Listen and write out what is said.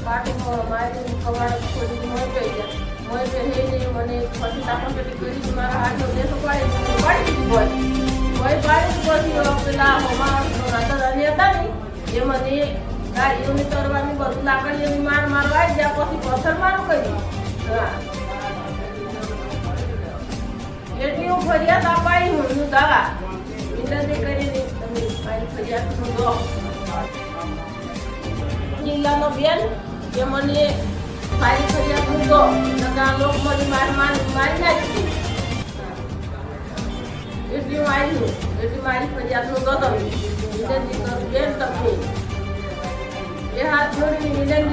પાટું મારી કવાડ ખોલી મોઈ ગઈ ગયા મોઈ ગઈ ને મને પછી તાપણ કરી મારા હાથનો દેશો પાડી દીધી બોય પાડી પછી પેલા મારા હતા ને એ મને ગાડીઓની તરવાની બધું લાકડીઓની મારવા આવી ગયા પછી પથ્થર મારું કરી એટલી હું ફરિયાદ અપાઈ હું દાવા વિનંતી કરીને તમે મારી ફરિયાદ નોંધો જિલ્લાનો બેન કે મને મારી ફરિયાદ નોંધો નકા લોક મને મારી નાખી એટલી મારી ફરિયાદ નોંધો તમે વિનંતી કરું બેન તમને એ હાથ જોડીને વિનંતી